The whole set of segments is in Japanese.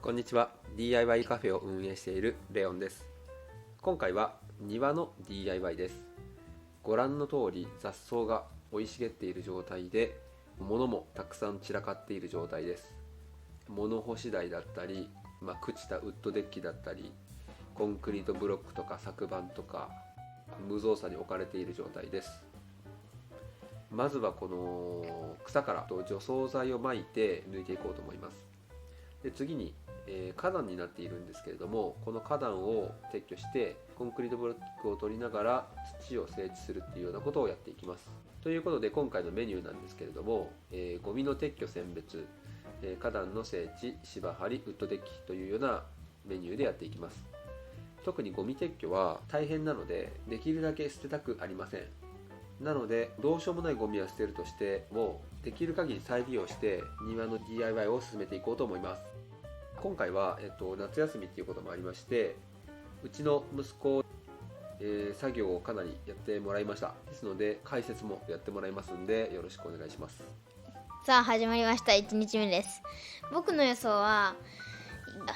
こんにちは。 DIY カフェを運営しているレオンです。今回は庭の DIY です。ご覧の通り雑草が生い茂っている状態で、物もたくさん散らかっている状態です。物干し台だったり、朽ちたウッドデッキだったり、コンクリートブロックとか昨板とか無造作に置かれている状態です。まずはこの草から除草剤をまいて抜いていこうと思います。で次に花壇になっているんですけれども、この花壇を撤去してコンクリートブロックを取りながら土を整地するっていうようなことをやっていきます。ということで今回のメニューなんですけれども、ゴミの撤去選別、花壇の整地、芝張り、ウッドデッキというようなメニューでやっていきます。特にゴミ撤去は大変なので、できるだけ捨てたくありません。なのでどうしようもないゴミは捨てるとしても、できる限り再利用して庭の DIY を進めていこうと思います。今回は、夏休みっていうこともありまして、うちの息子、作業をかなりやってもらいました。ですので解説もやってもらいますんで、よろしくお願いします。さあ始まりました。1日目です。僕の予想は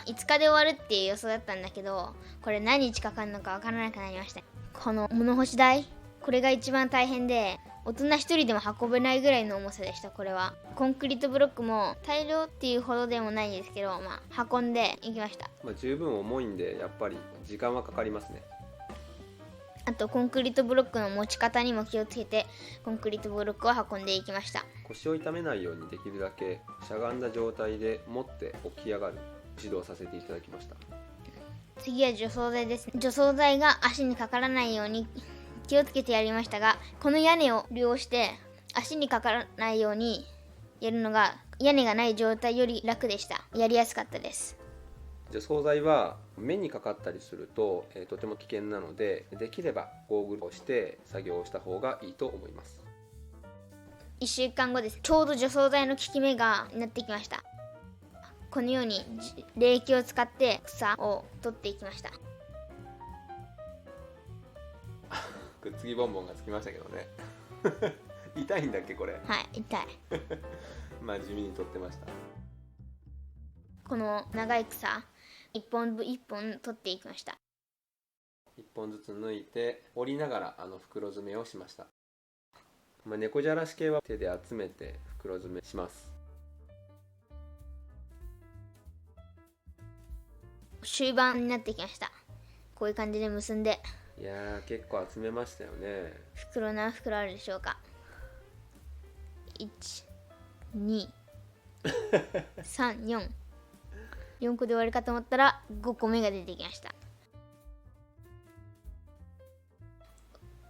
5日で終わるっていう予想だったんだけど、これ何日かかるのかわからなくなりました。この物干し台、これが一番大変で、大人一人でも運べないぐらいの重さでした。これはコンクリートブロックも大量っていうほどでもないんですけど、運んでいきました。十分重いんで、やっぱり時間はかかりますね。あとコンクリートブロックの持ち方にも気をつけて、コンクリートブロックを運んでいきました。腰を痛めないようにできるだけしゃがんだ状態で持って起き上がる指導させていただきました。次は除草剤です。除草剤が足にかからないように気をつけてやりましたが、この屋根を利用して足にかからないようにやるのが屋根がない状態より楽でした。やりやすかったです。除草剤は目にかかったりすると、とても危険なので、できればゴーグルをして作業をした方がいいと思います。1週間後です。ちょうど除草剤の効き目がなってきました。このように冷気を使って草を取っていきました。くっつきボンボンがつきましたけどね痛いんだっけこれ。はい、痛い地味に取ってました。この長い草一本一本取っていきました。一本ずつ抜いて折りながら袋詰めをしました。猫じゃらし系は手で集めて袋詰めします。終盤になってきました。こういう感じで結んで、いやー結構集めましたよね。袋何袋あるでしょうか。1、2、3、4個で終わるかと思ったら5個目が出てきました。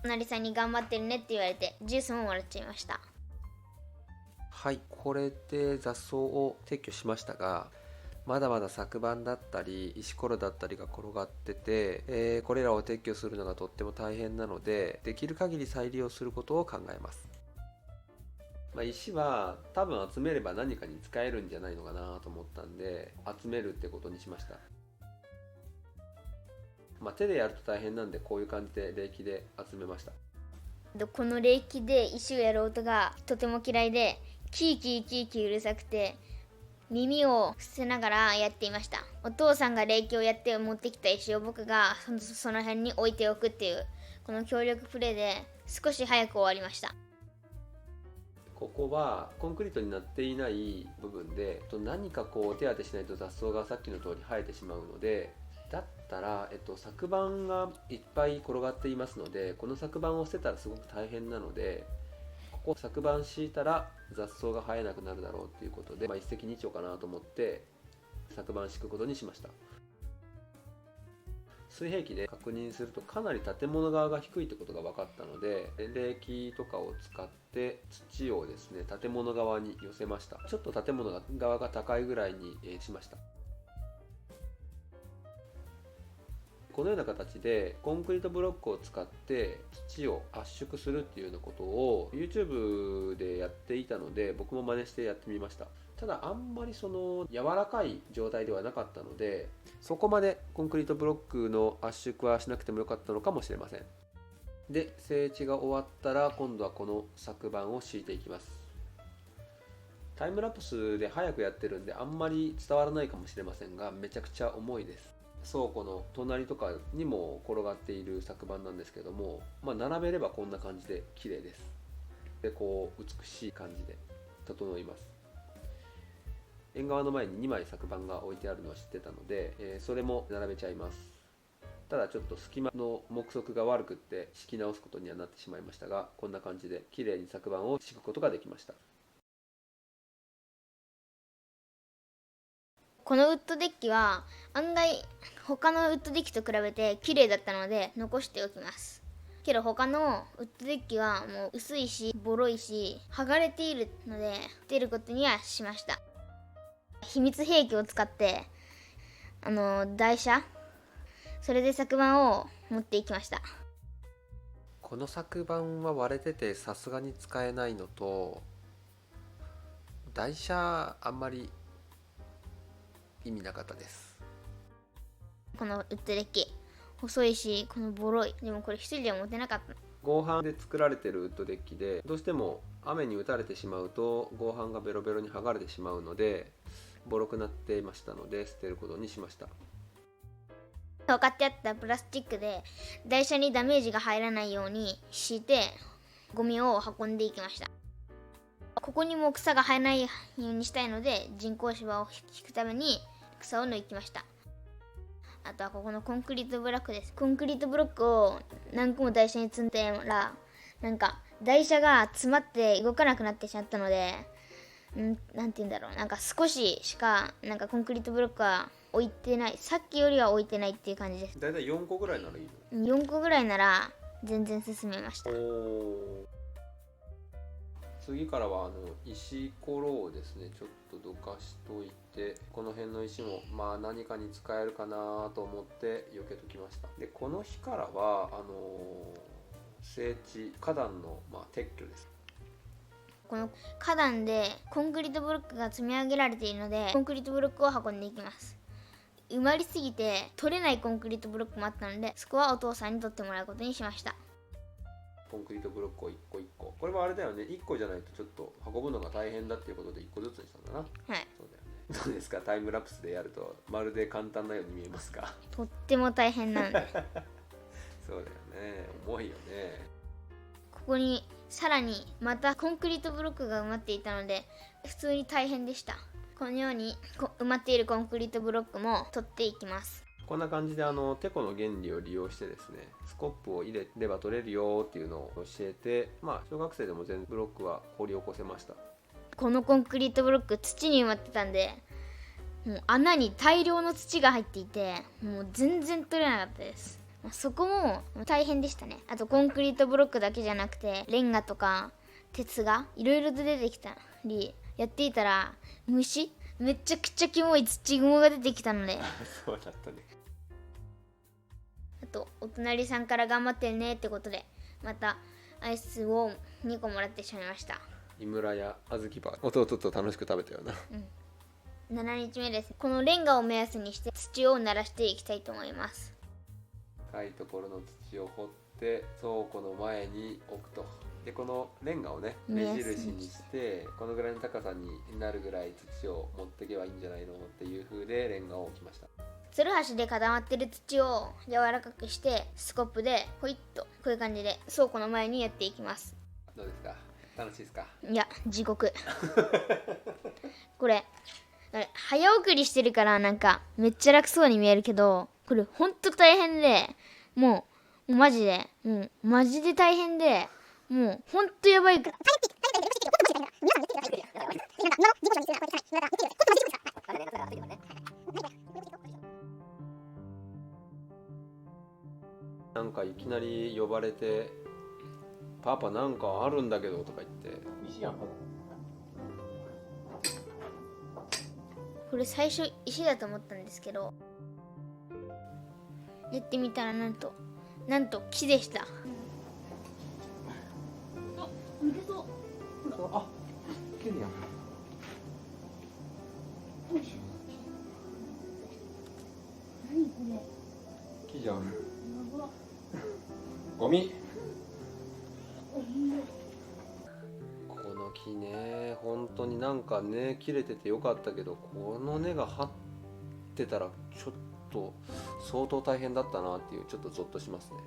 なりさんに頑張ってるねって言われて、ジュースももらっちゃいました。はい、これで雑草を撤去しましたが、まだまだ昨板だったり石ころだったりが転がってて、これらを撤去するのがとっても大変なので、できる限り再利用することを考えます。石は多分集めれば何かに使えるんじゃないのかなと思ったんで、集めるってことにしました。手でやると大変なんで、こういう感じで冷気で集めました。この冷気で石をやる音がとても嫌いで、キーキーキーキーうるさくて耳を伏せながらやっていました。お父さんが冷気をやって持ってきた石を僕がその辺に置いておくっていう、この協力プレーで少し早く終わりました。ここはコンクリートになっていない部分で、何か手当てしないと雑草がさっきの通り生えてしまうので、だったら、昨板がいっぱい転がっていますので、この昨板を捨てたらすごく大変なので、ここ昨板敷いたら雑草が生えなくなるだろうということで、一石二鳥かなと思って昨板敷くことにしました。水平器で確認するとかなり建物側が低いってことが分かったので、冷気とかを使って土をですね建物側に寄せました。ちょっと建物側が高いぐらいにしました。このような形でコンクリートブロックを使って土を圧縮するっていうようなことを YouTube でやっていたので、僕も真似してやってみました。ただあんまりその柔らかい状態ではなかったので、そこまでコンクリートブロックの圧縮はしなくてもよかったのかもしれません。で、整地が終わったら今度はこの昨板を敷いていきます。タイムラプスで早くやってるんであんまり伝わらないかもしれませんが、めちゃくちゃ重いです。倉庫の隣とかにも転がっている昨板なんですけども、並べればこんな感じで綺麗です。でこう美しい感じで整います。縁側の前に2枚昨板が置いてあるのを知ってたので、それも並べちゃいます。ただちょっと隙間の目測が悪くって敷き直すことにはなってしまいましたが、こんな感じで綺麗に昨板を敷くことができました。このウッドデッキは案外他のウッドデッキと比べて綺麗だったので残しておきます。けど他のウッドデッキはもう薄いしボロいし剥がれているので出ることにはしました。秘密兵器を使って台車、それで昨板を持っていきました。この昨板は割れててさすがに使えないのと、台車あんまり意味なかったです。このウッドデッキ細いしこのボロい、でもこれ一人では持てなかった。合板で作られてるウッドデッキで、どうしても雨に打たれてしまうと合板がベロベロに剥がれてしまうのでボロくなっていましたので捨てることにしました。分かってあったプラスチックで台車にダメージが入らないように敷いてゴミを運んでいきました。ここにも草が生えないようにしたいので人工芝を引くために草を抜きました。あとはここのコンクリートブロックです。コンクリートブロックを何個も台車に積んでら、なんか台車が詰まって動かなくなってしまったので、なんて言うんだろう、なんか少ししかなんかコンクリートブロックは置いてない、さっきよりは置いてないっていう感じです。だいたい4個ぐらいならいいの4個ぐらいなら全然進めました。次からは石ころをですねちょっとどかしといて、この辺の石も何かに使えるかなと思って避けときました。でこの日からは整地花壇の撤去です。この花壇でコンクリートブロックが積み上げられているのでコンクリートブロックを運んでいきます。埋まりすぎて取れないコンクリートブロックもあったので、そこはお父さんに取ってもらうことにしました。コンクリートブロックを1個1個、これはあれだよね、1個じゃないとちょっと運ぶのが大変だっていうことで1個ずつにしたんだな。はい、そうだよね。どうですか、タイムラプスでやるとまるで簡単なように見えますか？とっても大変なんでそうだよね、重いよね。ここにさらにまたコンクリートブロックが埋まっていたので普通に大変でした。このように埋まっているコンクリートブロックも取っていきます。こんな感じでテコの原理を利用してですね、スコップを入れれば取れるよっていうのを教えて、小学生でも全然ブロックは掘り起こせました。このコンクリートブロック土に埋まってたんで、もう穴に大量の土が入っていてもう全然取れなかったです。そこも大変でしたね。あとコンクリートブロックだけじゃなくてレンガとか鉄がいろいろと出てきたりやっていたら、虫めちゃくちゃキモい土雲が出てきたのでそうだったね。あとお隣さんから頑張ってねってことでまたアイスを2個もらってしまいました。井村や小豆バー弟と楽しく食べたよな。7日目です。このレンガを目安にして土を慣らしていきたいと思います。深いところの土を掘って倉庫の前に置くと。でこのレンガをね目印にしてこのぐらいの高さになるぐらい土を持っていけばいいんじゃないのっていう風でレンガを置きました。つるはしで固まってる土を柔らかくしてスコップでホイッとこういう感じで倉庫の前にやっていきます。どうですか、楽しいですか？いや地獄これ早送りしてるからなんかめっちゃ楽そうに見えるけど、これほんと大変でもうマジで大変でもうほんとやばいからなんかいきなり呼ばれてパパなんかあるんだけどとか言ってこれ最初石だと思ったんですけどやってみたらなんと木でした。抜けそう。あ、切るやん。何これ。木じゃん。ゴミ。この木ね、本当になんか根切れててよかったけど、この根が張ってたらちょっと相当大変だったなっていう、ちょっとゾッとしますね。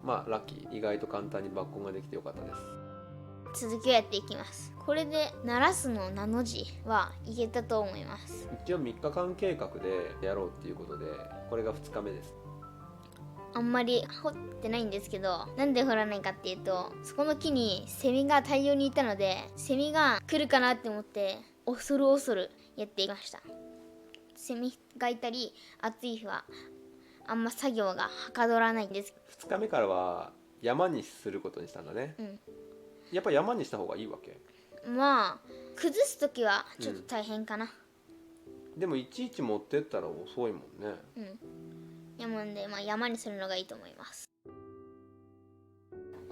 まあラッキー、意外と簡単に抜根ができてよかったです。続きをやっていきます。これで鳴らすの名の字はいけたと思います。一応3日間計画でやろうっていうことで、これが2日目です。あんまり掘ってないんですけど、なんで掘らないかっていうと、そこの木にセミが大量にいたので、セミが来るかなって思って恐る恐るやっていました。セミがいたり暑い日はあんま作業がはかどらないんです。2日目からは山にすることにしたんだね。やっぱ山にした方がいいわけ？まあ崩す時はちょっと大変かな。でもいちいち持ってったら遅いもんね。山で、山にするのがいいと思います。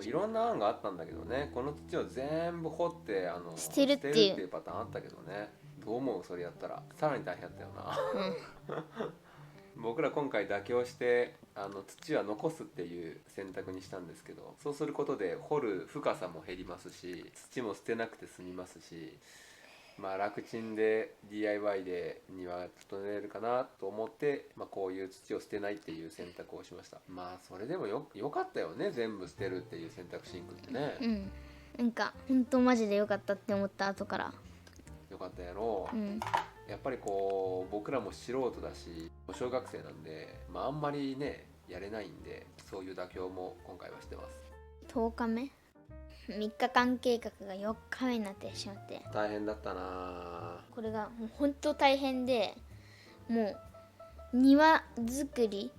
いろんな案があったんだけどね、この土を全部掘って捨てるっていうパターンあったけどね。どう思う？それやったらさらに大変だったよな。僕ら今回妥協して土は残すっていう選択にしたんですけど、そうすることで掘る深さも減りますし、土も捨てなくて済みますし、楽ちんで DIY で庭が整えるかなと思って、こういう土を捨てないっていう選択をしました。それでもよかったよね、全部捨てるっていう選択肢にくってね。なんか本当マジでよかったって思った後から。よかったやろう。やっぱり僕らも素人だし小学生なんで、あんまりねやれないんで、そういう妥協も今回はしてます。10日目3日間計画が4日目になってしまって、大変だったな。これがもう本当大変で、もう庭作り、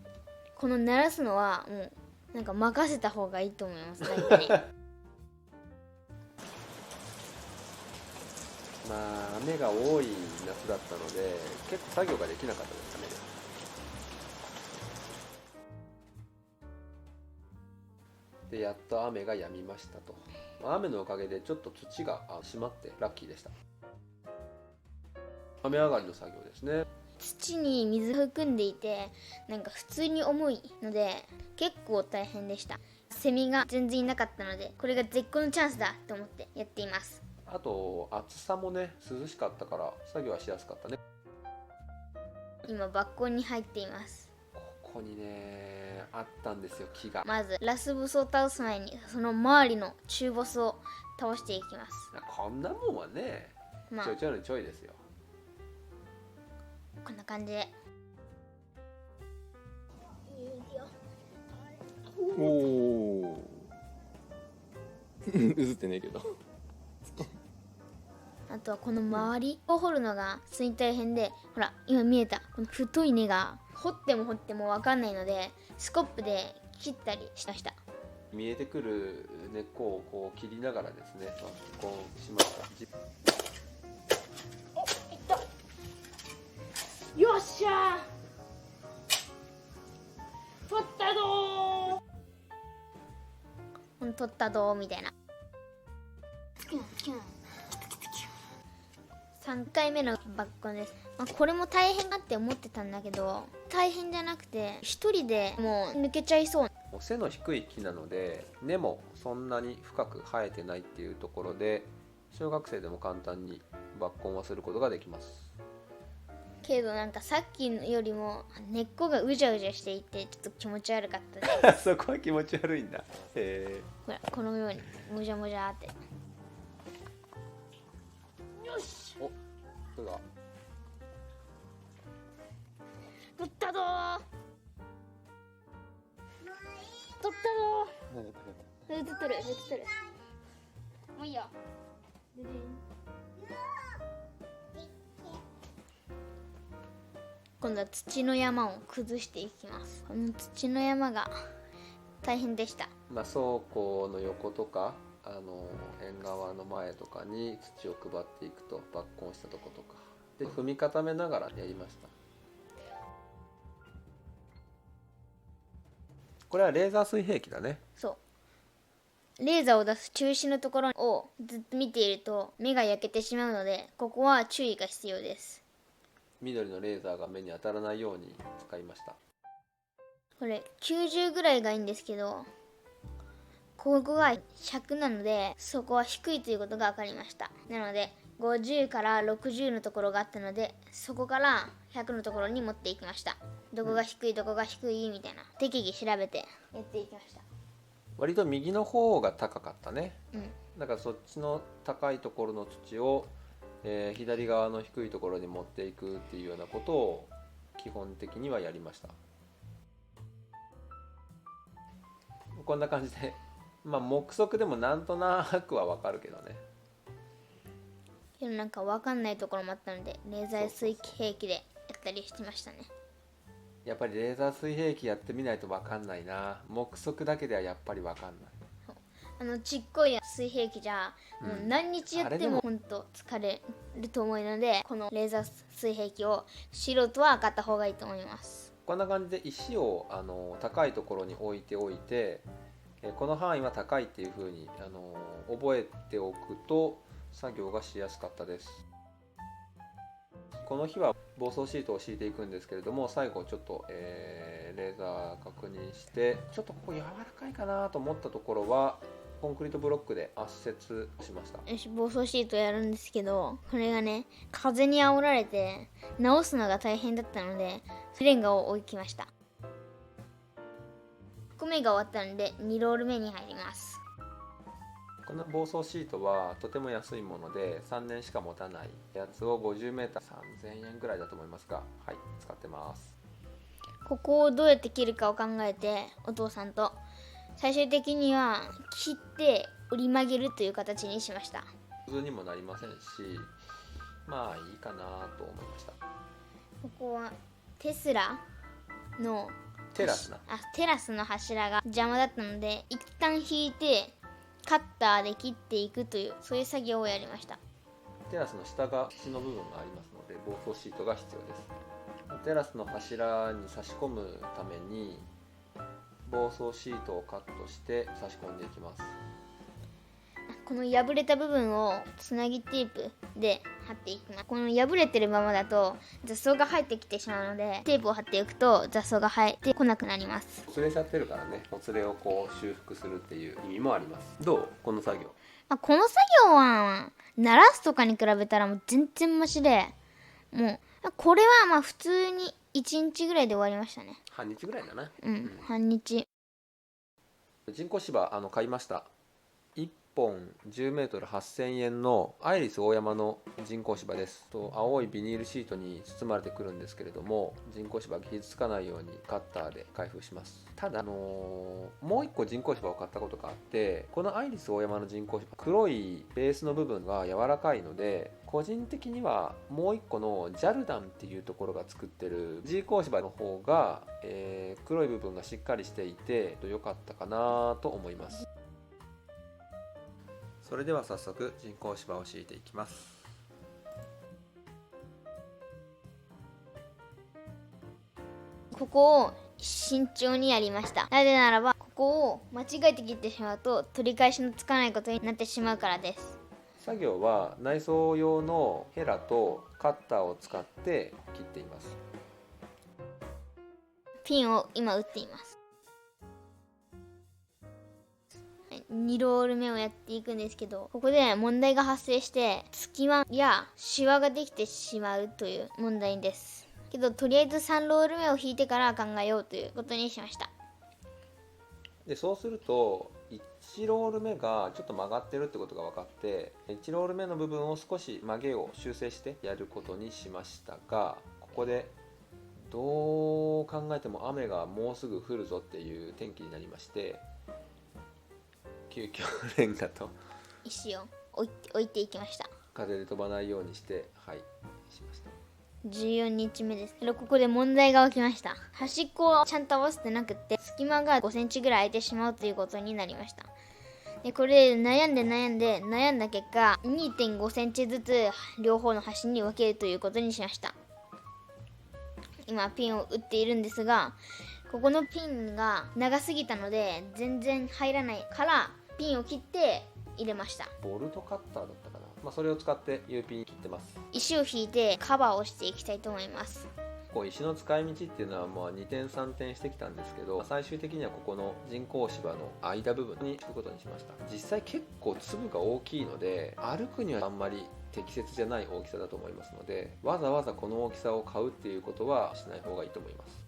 この鳴らすのはもうなんか任せた方がいいと思います、誰かに。雨が多い夏だったので結構作業ができなかったですかね。でやっと雨が止みましたと。雨のおかげでちょっと土が締まってラッキーでした。雨上がりの作業ですね。土に水含んでいて、なんか普通に重いので結構大変でした。セミが全然いなかったので、これが絶好のチャンスだと思ってやっています。あと暑さもね、涼しかったから作業はしやすかったね。今抜根に入っています。ここにねあったんですよ、木が。まずラスボスを倒す前にその周りの中ボスを倒していきます。こんなもんはね、ちょいちょいのちょいですよ。こんな感じで。おお。映ってねえけど。あとはこの周りを掘るのが普通に大変で、ほら今見えたこの太い根が掘っても掘っても分かんないので、スコップで切ったりしました。見えてくる根っこを切りながらですね、しました。いった。よっしゃー、取ったどー、取ったどーみたいな。3回目の抜根です。これも大変だって思ってたんだけど、大変じゃなくて一人でもう抜けちゃいそう。背の低い木なので根もそんなに深く生えてないっていうところで、小学生でも簡単に抜根はすることができます。けどなんかさっきよりも根っこがうじゃうじゃしていて、ちょっと気持ち悪かったです。そこは気持ち悪いんだ。ほらこのようにもじゃもじゃって。よし、お、そうだ。取ったぞー、取ったぞー。映ってる映ってる。もういいよ。今度は土の山を崩していきます。この土の山が大変でした。倉庫の横とか縁側の前とかに土を配っていくと、抜根したとことかで踏み固めながらやりました。これはレーザー水平器だね。そう、レーザーを出す中止のところをずっと見ていると目が焼けてしまうので、ここは注意が必要です。緑のレーザーが目に当たらないように使いました。これ90ぐらいがいいんですけど、ここが100なので、そこは低いということが分かりました。なので50から60のところがあったので、そこから100のところに持っていきました。どこが低いどこが低いみたいな適宜調べてやっていきました。割と右の方が高かったね。うん、だからそっちの高いところの土を、左側の低いところに持っていくっていうようなことを基本的にはやりました。こんな感じで、目測でもなんとなくはわかるけどね。けどなんか分かんないところもあったので、レーザー水平器でやったりしてましたね。やっぱりレーザー水平器やってみないとわかんないな。目測だけではやっぱりわかんない。ちっこい水平器じゃ、もう何日やってもほんと疲れると思うので、このレーザー水平器を素人は買った方がいいと思います。こんな感じで石を高いところに置いておいて、この範囲は高いっていう風に覚えておくと作業がしやすかったです。この日は防草シートを敷いていくんですけれども、最後ちょっと、レーザー確認して、ちょっとここ柔らかいかなと思ったところはコンクリートブロックで圧接しました。防草シートやるんですけど、これがね、風に煽られて直すのが大変だったので、レンガを置きました。1個目が終わったので2ロール目に入ります。この防草シートはとても安いもので3年しか持たないやつを 50m3000 円ぐらいだと思いますが、はい、使ってます。ここをどうやって切るかを考えて、お父さんと最終的には切って折り曲げるという形にしました。普通にもなりませんし、まあいいかなと思いました。ここはテスラのテラスの柱が邪魔だったので、一旦引いてカッターで切っていくという、そういう作業をやりました。テラスの下が土の部分がありますので防草シートが必要です。テラスの柱に差し込むために防草シートをカットして差し込んでいきます。この破れた部分をつなぎテープで貼っていきます。この破れてるままだと雑草が入ってきてしまうので、テープを貼っていくと雑草が生えてこなくなります。ほつれちゃってるからね、ほつれをこう修復するっていう意味もあります。どうこの作業？この作業は鳴らすとかに比べたらもう全然マシで、もうこれはまあ普通に1日ぐらいで終わりましたね。半日ぐらいだな。半日。人工芝買いました。1本 10m8000 円のアイリスオーヤマの人工芝です。青いビニールシートに包まれてくるんですけれども、人工芝が傷つかないようにカッターで開封します。ただもう1個人工芝を買ったことがあって、このアイリスオーヤマの人工芝、黒いベースの部分が柔らかいので、個人的にはもう1個のジャルダンっていうところが作ってる人工芝の方が、黒い部分がしっかりしていて良かったかなと思います。それでは早速人工芝を敷いていきます。ここを慎重にやりました。なぜならばここを間違えて切ってしまうと取り返しのつかないことになってしまうからです。作業は内装用のヘラとカッターを使って切っています。ピンを今打っています。2ロール目をやっていくんですけど、ここで問題が発生して隙間やシワができてしまうという問題ですけど、とりあえず3ロール目を引いてから考えようということにしました。でそうすると1ロール目がちょっと曲がってるってことが分かって、1ロール目の部分を少し曲げを修正してやることにしましたが、ここでどう考えても雨がもうすぐ降るぞっていう天気になりまして、急遽レンガと石を置いていきました。風で飛ばないようにしてしました。14日目ですけど、ここで問題が起きました。端っこをちゃんと合わせてなくって隙間が5センチぐらい空いてしまうということになりました。でこれ悩んだ結果 2.5 センチずつ両方の端に分けるということにしました。今ピンを打っているんですが、ここのピンが長すぎたので全然入らないからピンを切って入れました。ボルトカッターだったかな、それを使って U ピン切ってます。石を引いてカバーをしていきたいと思います。構石の使い道っていうのはまあ2点3点してきたんですけど、最終的にはここの人工芝の間部分に敷くことにしました。実際結構粒が大きいので歩くにはあんまり適切じゃない大きさだと思いますので、わざわざこの大きさを買うっていうことはしない方がいいと思います。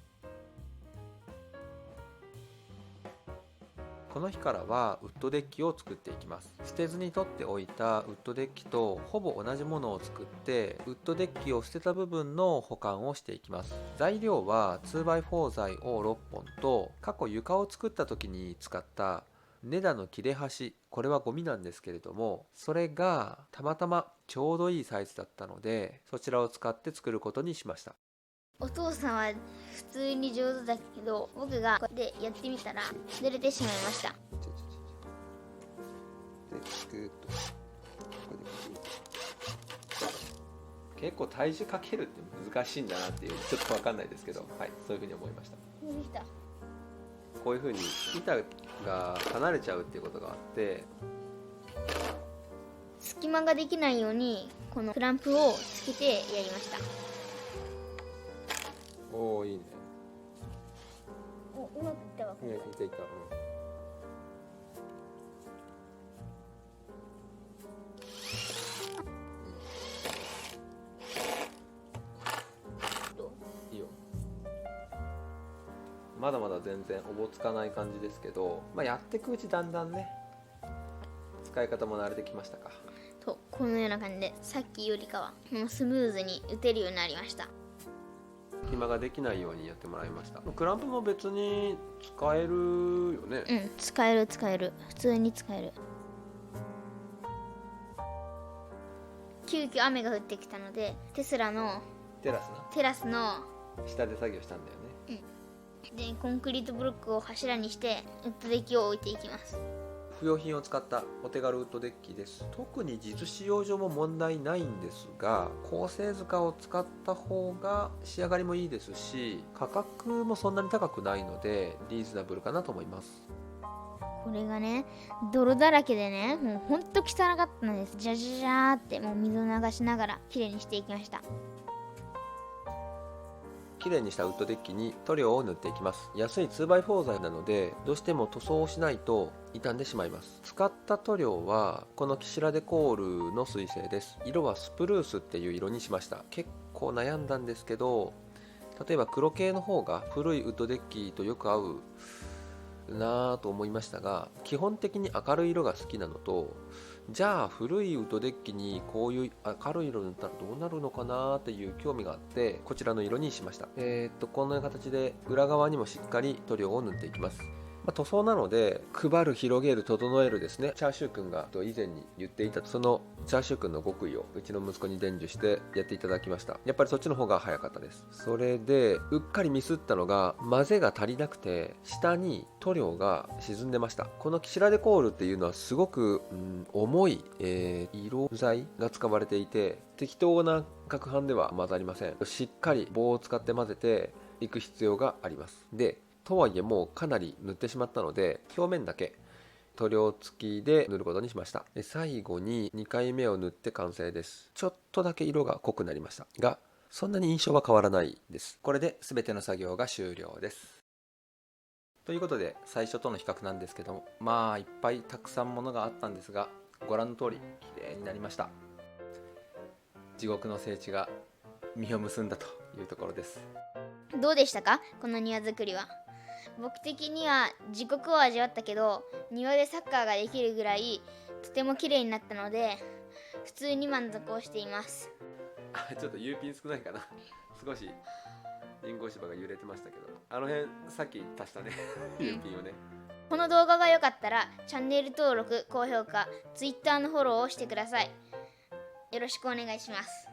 この日からはウッドデッキを作っていきます。捨てずに取っておいたウッドデッキとほぼ同じものを作って、ウッドデッキを捨てた部分の保管をしていきます。材料は 2x4 材を6本と、過去床を作った時に使った根太の切れ端、これはゴミなんですけれども、それがたまたまちょうどいいサイズだったので、そちらを使って作ることにしました。お父さんは普通に上手だけど、僕がこうやってやってみたらずれてしまいました。でグーッとこれでグーッと、結構体重かけるって難しいんだなっていう、ちょっと分かんないですけど、はい、そういうふうに思いました。できた。こういうふうに板が離れちゃうっていうことがあって、隙間ができないようにこのクランプをつけてやりました。おお、いいね。お、うまくいったわ。いったいった、いいよ。まだまだ全然おぼつかない感じですけど、やっていくうちだんだんね、使い方も慣れてきましたか。と、このような感じでさっきよりかはもうスムーズに打てるようになりました。隙間ができないようにやってもらいました。クランプも別に使えるよね。うん、使える普通に使える。急遽雨が降ってきたのでテラスの下で作業したんだよね。でコンクリートブロックを柱にしてウッドデッキを置いていきます。不用品を使ったお手軽ウッドデッキです。特に実使用上も問題ないんですが、構成塚を使った方が仕上がりもいいですし、価格もそんなに高くないのでリーズナブルかなと思います。これがね、泥だらけでね、もうほんと汚かったんです。ジャジャジャーってもう水を流しながらきれいにしていきました。きれいにしたウッドデッキに塗料を塗っていきます。安い 2x4 材なのでどうしても塗装をしないと傷んでしまいます。使った塗料はこのキシラデコールの水性です。色はスプルースっていう色にしました。結構悩んだんですけど、例えば黒系の方が古いウッドデッキとよく合うなぁと思いましたが、基本的に明るい色が好きなのと、じゃあ古いウッドデッキにこういう明るい色に塗ったらどうなるのかなっていう興味があって、こちらの色にしました。こんな形で裏側にもしっかり塗料を塗っていきます。塗装なので配る、広げる、整えるですね。チャーシューくんが以前に言っていたそのチャーシューくんの極意をうちの息子に伝授してやっていただきました。やっぱりそっちの方が早かったです。それでうっかりミスったのが、混ぜが足りなくて下に塗料が沈んでました。このキシラデコールっていうのはすごく、重い、色剤が使われていて、適当な攪拌では混ざりません。しっかり棒を使って混ぜていく必要があります。でとはいえもうかなり塗ってしまったので、表面だけ塗料付きで塗ることにしました。最後に2回目を塗って完成です。ちょっとだけ色が濃くなりましたが、そんなに印象は変わらないです。これで全ての作業が終了です。ということで最初との比較なんですけども、いっぱいたくさんものがあったんですが、ご覧の通り綺麗になりました。地獄の聖地が実を結んだというところです。どうでしたか、この庭作りは。僕的には地獄を味わったけど、庭でサッカーができるぐらいとても綺麗になったので、普通に満足をしています。ちょっと U ピン少ないかな。少しリンゴ芝が揺れてましたけど、あの辺さっき足したねU ピンをね。この動画が良かったらチャンネル登録、高評価、Twitter のフォローをしてください。よろしくお願いします。